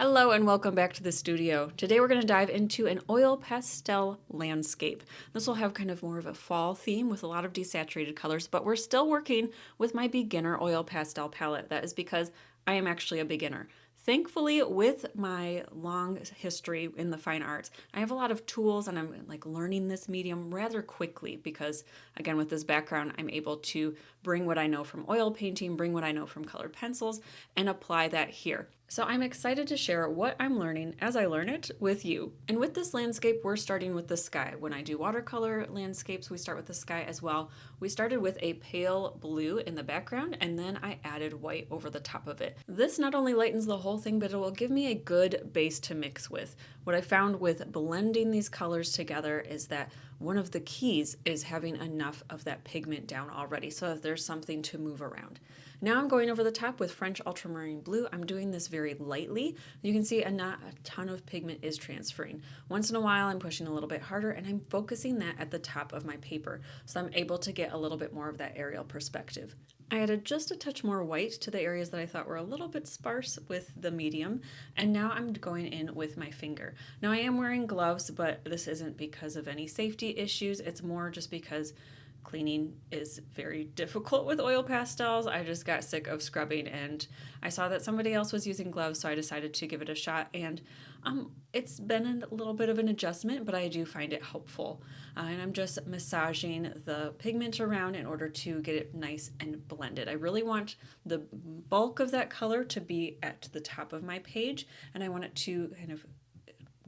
Hello and welcome back to the studio. Today we're going to dive into an oil pastel landscape. This will have kind of more of a fall theme with a lot of desaturated colors, but we're still working with my beginner oil pastel palette. That is because I am actually a beginner. Thankfully, with my long history in the fine arts, I have a lot of tools and I'm like learning this medium rather quickly because, again, with this background, I'm able to bring what I know from oil painting, bring what I know from colored pencils, and apply that here. So I'm excited to share what I'm learning as I learn it with you. And with this landscape, we're starting with the sky. When I do watercolor landscapes, we start with the sky as well. We started with a pale blue in the background, and then I added white over the top of it. This not only lightens the whole thing, but it will give me a good base to mix with. What I found with blending these colors together is that one of the keys is having enough of that pigment down already so that there's something to move around. Now I'm going over the top with French ultramarine blue. I'm doing this very lightly. You can see not a ton of pigment is transferring. Once in a while I'm pushing a little bit harder and I'm focusing that at the top of my paper so I'm able to get a little bit more of that aerial perspective. I added just a touch more white to the areas that I thought were a little bit sparse with the medium, and now I'm going in with my finger. Now I am wearing gloves, but this isn't because of any safety issues. It's more just because cleaning is very difficult with oil pastels. I just got sick of scrubbing and I saw that somebody else was using gloves, so I decided to give it a shot. And it's been a little bit of an adjustment, but I do find it helpful. And I'm just massaging the pigment around in order to get it nice and blended. I really want the bulk of that color to be at the top of my page, and I want it to kind of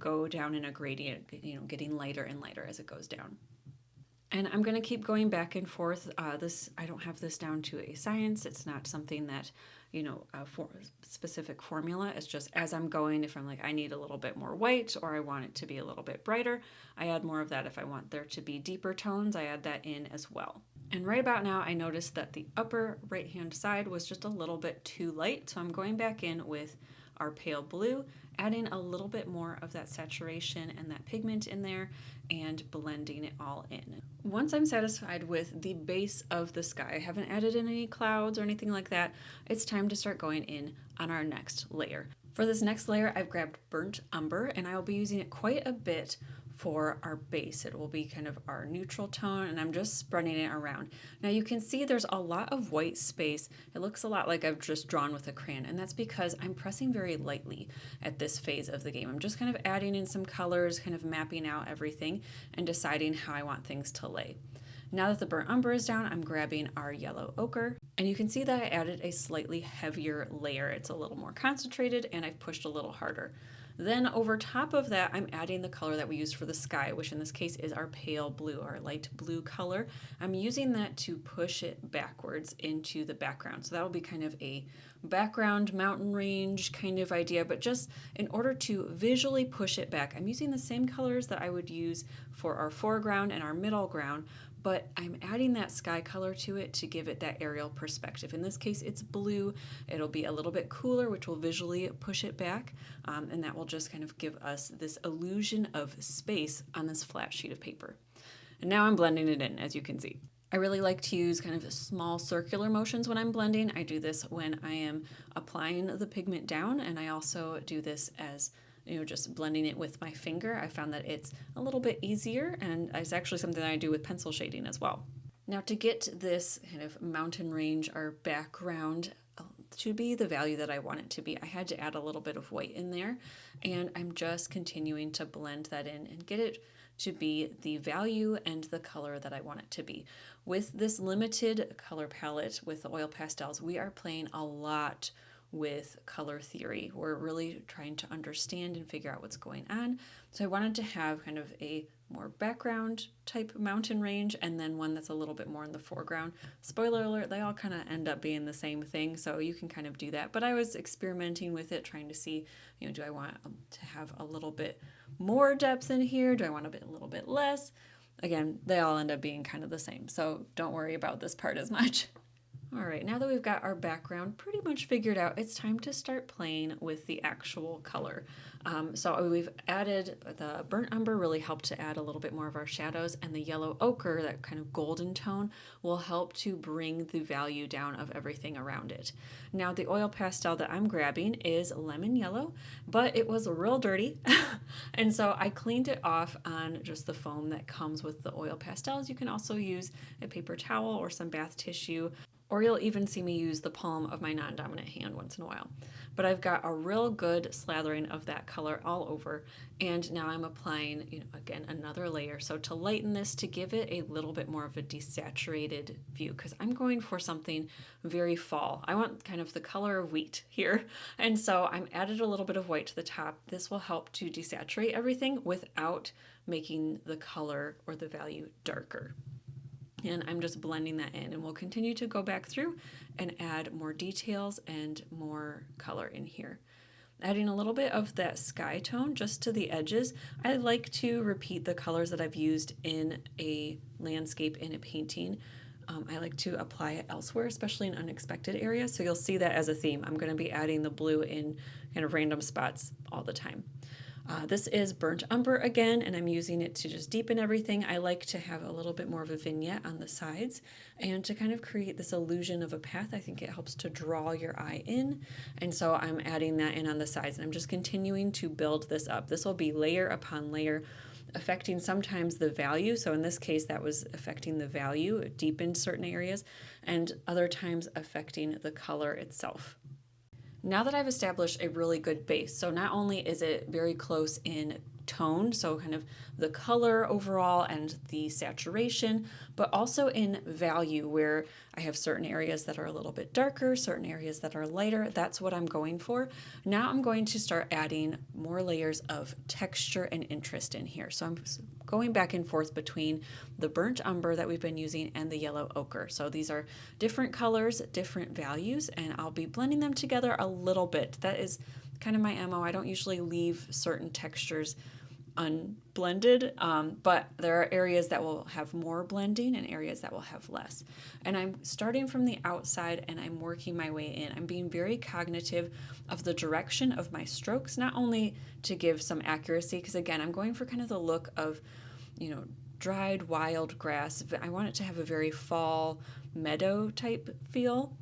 go down in a gradient, getting lighter and lighter as it goes down. And I'm going to keep going back and forth. I don't have this down to a science. It's not something that, for specific formula. It's just as I'm going, if I'm like, I need a little bit more white or I want it to be a little bit brighter, I add more of that. If I want there to be deeper tones, I add that in as well. And right about now, I noticed that the upper right-hand side was just a little bit too light. So I'm going back in with our pale blue, adding a little bit more of that saturation and that pigment in there and blending it all in. Once I'm satisfied with the base of the sky, I haven't added in any clouds or anything like that, it's time to start going in on our next layer. For this next layer, I've grabbed burnt umber and I'll be using it quite a bit for our base. It will be kind of our neutral tone and I'm just spreading it around. Now you can see there's a lot of white space. It looks a lot like I've just drawn with a crayon, and that's because I'm pressing very lightly at this phase of the game. I'm just kind of adding in some colors, kind of mapping out everything and deciding how I want things to lay. Now that the burnt umber is down, I'm grabbing our yellow ochre, and you can see that I added a slightly heavier layer. It's a little more concentrated and I've pushed a little harder. Then over top of that, I'm adding the color that we used for the sky, which in this case is our pale blue, our light blue color. I'm using that to push it backwards into the background. So that'll be kind of a background mountain range kind of idea, but just in order to visually push it back, I'm using the same colors that I would use for our foreground and our middle ground, but I'm adding that sky color to it to give it that aerial perspective. In this case, it's blue. It'll be a little bit cooler, which will visually push it back, and that will just kind of give us this illusion of space on this flat sheet of paper. And now I'm blending it in, as you can see. I really like to use kind of small circular motions when I'm blending. I do this when I am applying the pigment down, and I also do this as just blending it with my finger. I found that it's a little bit easier, and it's actually something that I do with pencil shading as well. Now to get this kind of mountain range or background to be the value that I want it to be, I had to add a little bit of white in there, and I'm just continuing to blend that in and get it to be the value and the color that I want it to be. With this limited color palette with the oil pastels, we are playing a lot with color theory. We're really trying to understand and figure out what's going on. So I wanted to have kind of a more background type mountain range and then one that's a little bit more in the foreground. Spoiler alert, they all kind of end up being the same thing, so you can kind of do that. But I was experimenting with it, trying to see, do I want to have a little bit more depth in here? Do I want a little bit less? Again, they all end up being kind of the same, so don't worry about this part as much. All right, now that we've got our background pretty much figured out, it's time to start playing with the actual color. So we've added the burnt umber, really helped to add a little bit more of our shadows, and the yellow ochre, that kind of golden tone, will help to bring the value down of everything around it. Now the oil pastel that I'm grabbing is lemon yellow, but it was real dirty. And so I cleaned it off on just the foam that comes with the oil pastels. You can also use a paper towel or some bath tissue, or you'll even see me use the palm of my non-dominant hand once in a while. But I've got a real good slathering of that color all over, and now I'm applying, again, another layer. So to lighten this, to give it a little bit more of a desaturated view, because I'm going for something very fall. I want kind of the color of wheat here. And so I'm added a little bit of white to the top. This will help to desaturate everything without making the color or the value darker. And I'm just blending that in, and we'll continue to go back through and add more details and more color in here. Adding a little bit of that sky tone just to the edges. I like to repeat the colors that I've used in a landscape in a painting. I like to apply it elsewhere, especially in unexpected areas. So you'll see that as a theme. I'm going to be adding the blue in kind of random spots all the time. This is burnt umber again, and I'm using it to just deepen everything. I like to have a little bit more of a vignette on the sides and to kind of create this illusion of a path. I think it helps to draw your eye in, and so I'm adding that in on the sides, and I'm just continuing to build this up. This will be layer upon layer, affecting sometimes the value. So in this case, that was affecting the value. It deepened certain areas, and other times affecting the color itself. Now that I've established a really good base, so not only is it very close in tone, so kind of the color overall and the saturation, but also in value, where I have certain areas that are a little bit darker, certain areas that are lighter. That's what I'm going for. Now I'm going to start adding more layers of texture and interest in here. So I'm going back and forth between the burnt umber that we've been using and the yellow ochre. So these are different colors, different values, and I'll be blending them together a little bit. That is kind of my MO. I don't usually leave certain textures unblended, but there are areas that will have more blending and areas that will have less. And I'm starting from the outside and I'm working my way in. I'm being very cognitive of the direction of my strokes, not only to give some accuracy, because again, I'm going for kind of the look of, dried wild grass. I want it to have a very fall meadow type feel.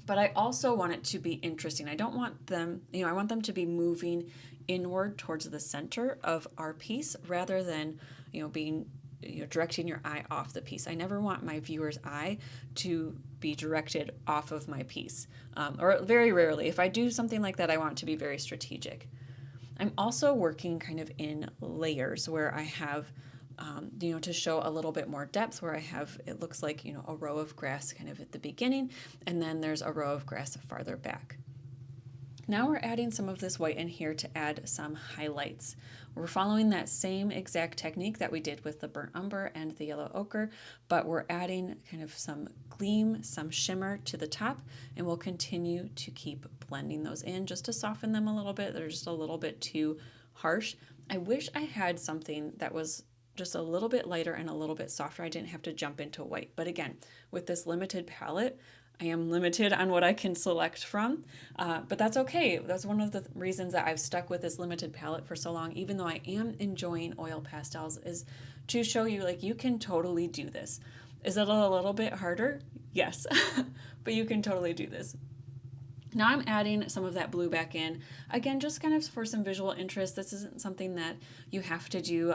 But I also want it to be interesting. I don't want them, I want them to be moving inward towards the center of our piece rather than, being, directing your eye off the piece. I never want my viewer's eye to be directed off of my piece. Or very rarely. If I do something like that, I want it to be very strategic. I'm also working kind of in layers where I have to show a little bit more depth, where I have, it looks like, a row of grass kind of at the beginning, and then there's a row of grass farther back. Now we're adding some of this white in here to add some highlights. We're following that same exact technique that we did with the burnt umber and the yellow ochre, but we're adding kind of some gleam, some shimmer to the top, and we'll continue to keep blending those in just to soften them a little bit. They're just a little bit too harsh. I wish I had something that was just a little bit lighter and a little bit softer. I didn't have to jump into white. But again, with this limited palette, I am limited on what I can select from, but that's okay. That's one of the reasons that I've stuck with this limited palette for so long, even though I am enjoying oil pastels, is to show you, like, you can totally do this. Is it a little bit harder? Yes, but you can totally do this. Now I'm adding some of that blue back in. Again, just kind of for some visual interest. This isn't something that you have to do.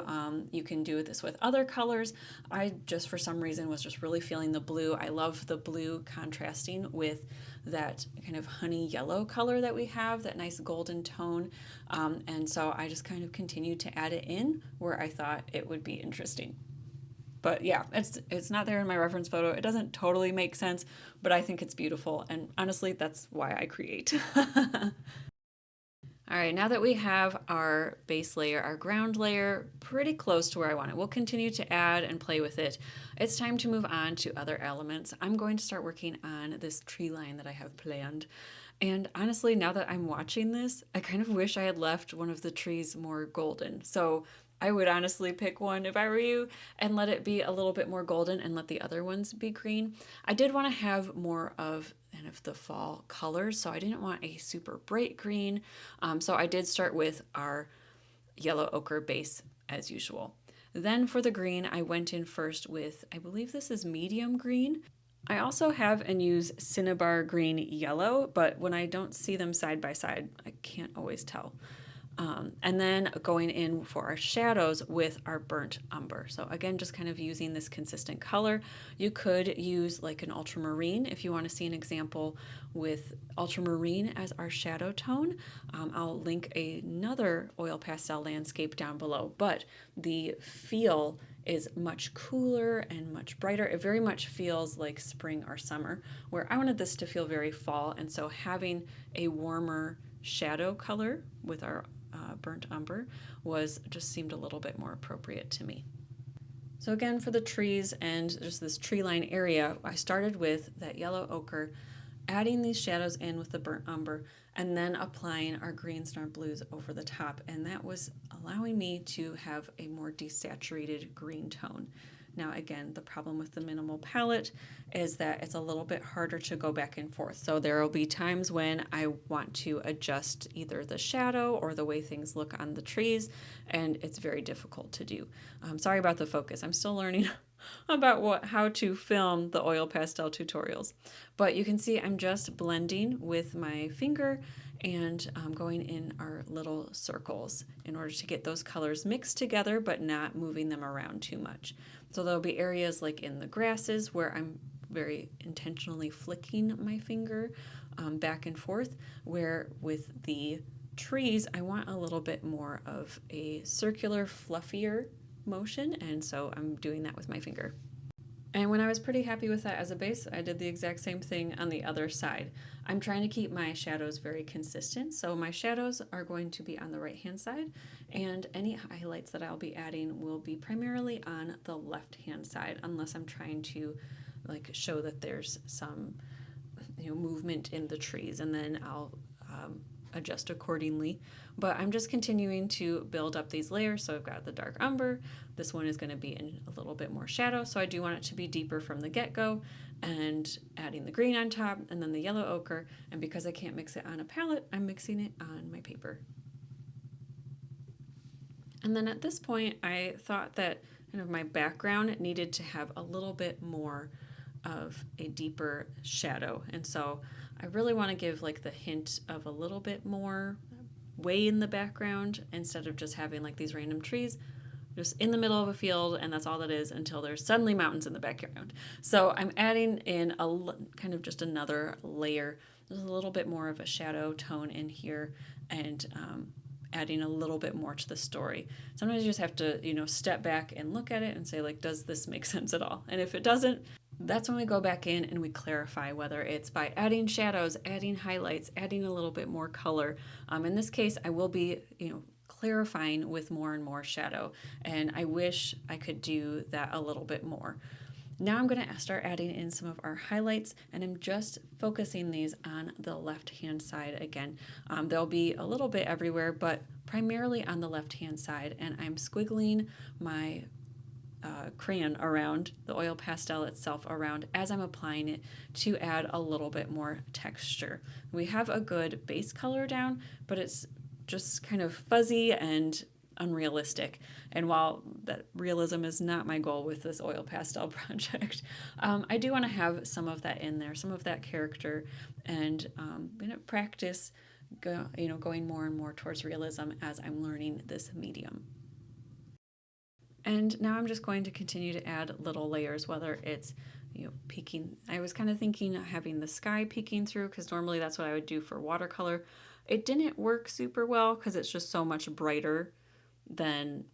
You can do this with other colors. I just, for some reason, was just really feeling the blue. I love the blue contrasting with that kind of honey yellow color that we have, that nice golden tone. And so I just kind of continued to add it in where I thought it would be interesting. But yeah, it's not there in my reference photo. It doesn't totally make sense, but I think it's beautiful. And honestly, that's why I create. All right, now that we have our base layer, our ground layer, pretty close to where I want it, we'll continue to add and play with it. It's time to move on to other elements. I'm going to start working on this tree line that I have planned. And honestly, now that I'm watching this, I kind of wish I had left one of the trees more golden. So I would honestly pick one if I were you and let it be a little bit more golden and let the other ones be green. I did want to have more of kind of the fall colors, so I didn't want a super bright green. So I did start with our yellow ochre base as usual. Then for the green, I went in first with, I believe this is medium green. I also have and use Cinnabar green yellow, but when I don't see them side by side, I can't always tell. And then going in for our shadows with our burnt umber. So again, just kind of using this consistent color. You could use like an ultramarine if you want to see an example with ultramarine as our shadow tone. I'll link another oil pastel landscape down below, but the feel is much cooler and much brighter. It very much feels like spring or summer, where I wanted this to feel very fall. And so having a warmer shadow color with our burnt umber was just seemed a little bit more appropriate to me. So again, for the trees and just this tree line area, I started with that yellow ochre, adding these shadows in with the burnt umber, and then applying our greens and our blues over the top. And that was allowing me to have a more desaturated green tone. Now, again, the problem with the minimal palette is that it's a little bit harder to go back and forth. So there will be times when I want to adjust either the shadow or the way things look on the trees, and it's very difficult to do. Sorry about the focus. I'm still learning about how to film the oil pastel tutorials. But you can see I'm just blending with my finger and going in our little circles in order to get those colors mixed together but not moving them around too much. So there'll be areas like in the grasses where I'm very intentionally flicking my finger back and forth, where with the trees I want a little bit more of a circular, fluffier motion, and so I'm doing that with my finger. And when I was pretty happy with that as a base, I did the exact same thing on the other side. I'm trying to keep my shadows very consistent, so my shadows are going to be on the right hand side, and any highlights that I'll be adding will be primarily on the left hand side, unless I'm trying to like show that there's some movement in the trees, and then I'll adjust accordingly. But I'm just continuing to build up these layers. So I've got the dark umber. This one is going to be in a little bit more shadow, so I do want it to be deeper from the get-go, and adding the green on top and then the yellow ochre. And because I can't mix it on a palette, I'm mixing it on my paper. And then at this point, I thought that kind of my background needed to have a little bit more of a deeper shadow. And so I really want to give like the hint of a little bit more way in the background instead of just having like these random trees just in the middle of a field, and that's all that is until there's suddenly mountains in the background. So I'm adding in kind of just another layer. There's a little bit more of a shadow tone in here, and adding a little bit more to the story. Sometimes you just have to, step back and look at it and say, like, does this make sense at all? And if it doesn't, that's when we go back in and we clarify, whether it's by adding shadows, adding highlights, adding a little bit more color. In this case, I will be, clarifying with more and more shadow, and I wish I could do that a little bit more. Now I'm going to start adding in some of our highlights, and I'm just focusing these on the left-hand side again. They'll be a little bit everywhere, but primarily on the left-hand side, and I'm squiggling my crayon around the oil pastel itself around as I'm applying it to add a little bit more texture. We have a good base color down, but it's just kind of fuzzy and unrealistic. And while that realism is not my goal with this oil pastel project, I do want to have some of that in there, some of that character, and I'm going to practice going more and more towards realism as I'm learning this medium. And now I'm just going to continue to add little layers, whether it's peeking. I was kind of thinking of having the sky peeking through, because normally that's what I would do for watercolor. It didn't work super well because it's just so much brighter than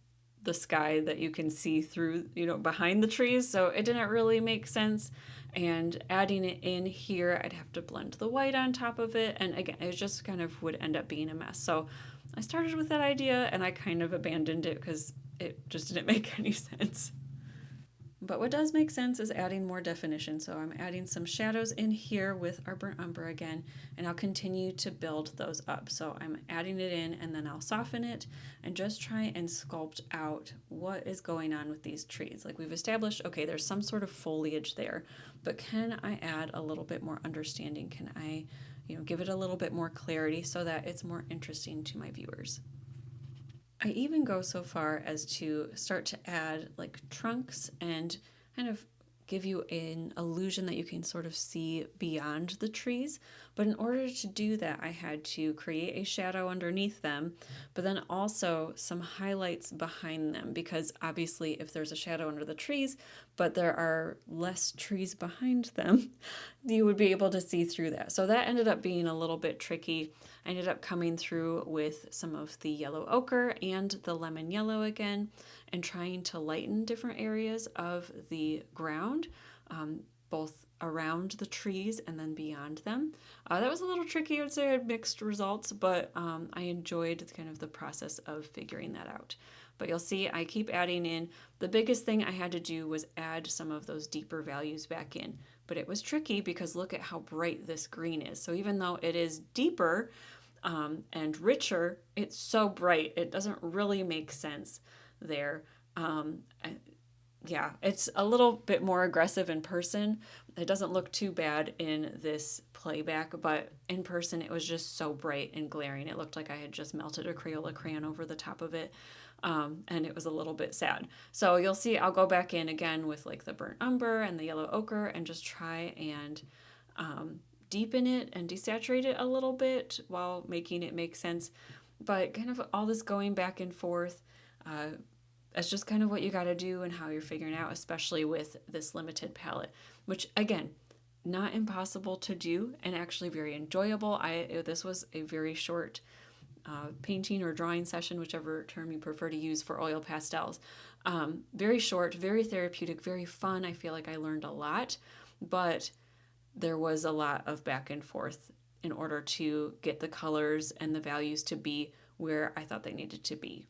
the sky that you can see through, behind the trees. So it didn't really make sense. And adding it in here, I'd have to blend the white on top of it. And again, it just kind of would end up being a mess. So I started with that idea and I kind of abandoned it because it just didn't make any sense. But what does make sense is adding more definition. So I'm adding some shadows in here with our burnt umber again, and I'll continue to build those up. So I'm adding it in and then I'll soften it and just try and sculpt out what is going on with these trees. Like we've established, okay, there's some sort of foliage there, but can I add a little bit more understanding? Can I, give it a little bit more clarity so that it's more interesting to my viewers? I even go so far as to start to add like trunks and kind of give you an illusion that you can sort of see beyond the trees. But in order to do that, I had to create a shadow underneath them, but then also some highlights behind them, because obviously if there's a shadow under the trees, but there are less trees behind them, you would be able to see through that. So that ended up being a little bit tricky. I ended up coming through with some of the yellow ochre and the lemon yellow again, and trying to lighten different areas of the ground, both around the trees and then beyond them. That was a little tricky. I would say I had mixed results, but I enjoyed kind of the process of figuring that out. But you'll see I keep adding in. The biggest thing I had to do was add some of those deeper values back in. But it was tricky because look at how bright this green is. So even though it is deeper and richer, it's so bright. It doesn't really make sense there. Yeah, it's a little bit more aggressive in person. It doesn't look too bad in this playback, but in person it was just so bright and glaring. It looked like I had just melted a Crayola crayon over the top of it, and it was a little bit sad. So you'll see I'll go back in again with like the burnt umber and the yellow ochre and just try and deepen it and desaturate it a little bit while making it make sense. But kind of all this going back and forth, that's just kind of what you got to do and how you're figuring out, especially with this limited palette, which again, not impossible to do and actually very enjoyable. This was a very short painting or drawing session, whichever term you prefer to use for oil pastels. Very short, very therapeutic, very fun. I feel like I learned a lot, but there was a lot of back and forth in order to get the colors and the values to be where I thought they needed to be.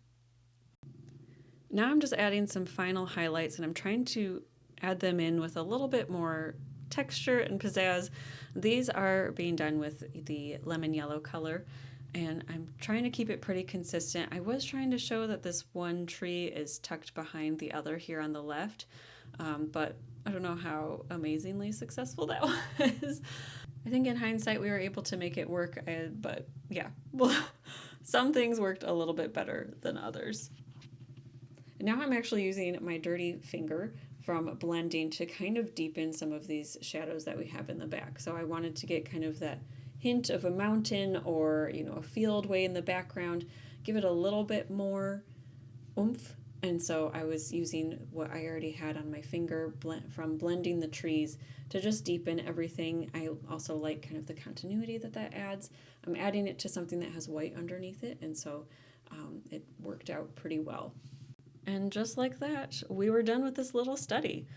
Now I'm just adding some final highlights and I'm trying to add them in with a little bit more texture and pizzazz. These are being done with the lemon yellow color and I'm trying to keep it pretty consistent. I was trying to show that this one tree is tucked behind the other here on the left, but I don't know how amazingly successful that was. I think in hindsight we were able to make it work, but yeah, well, some things worked a little bit better than others. And now I'm actually using my dirty finger from blending to kind of deepen some of these shadows that we have in the back. So I wanted to get kind of that hint of a mountain or, a field way in the background, give it a little bit more oomph. And so I was using what I already had on my finger from blending the trees to just deepen everything. I also like kind of the continuity that adds. I'm adding it to something that has white underneath it, and so it worked out pretty well. And just like that, we were done with this little study.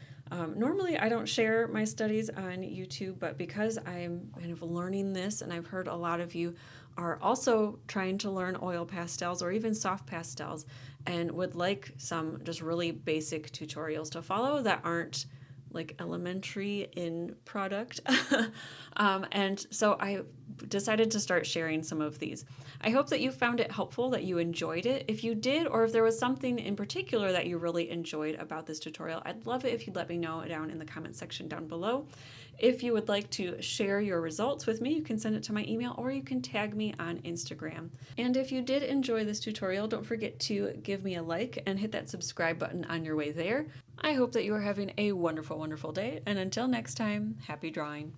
Normally, I don't share my studies on YouTube, but because I'm kind of learning this, and I've heard a lot of you are also trying to learn oil pastels or even soft pastels and would like some just really basic tutorials to follow that aren't like elementary in product. And so I decided to start sharing some of these. I hope that you found it helpful, that you enjoyed it. If you did, or if there was something in particular that you really enjoyed about this tutorial, I'd love it if you'd let me know down in the comment section down below. If you would like to share your results with me, you can send it to my email or you can tag me on Instagram. And if you did enjoy this tutorial, don't forget to give me a like and hit that subscribe button on your way there. I hope that you are having a wonderful, wonderful day, and until next time, happy drawing.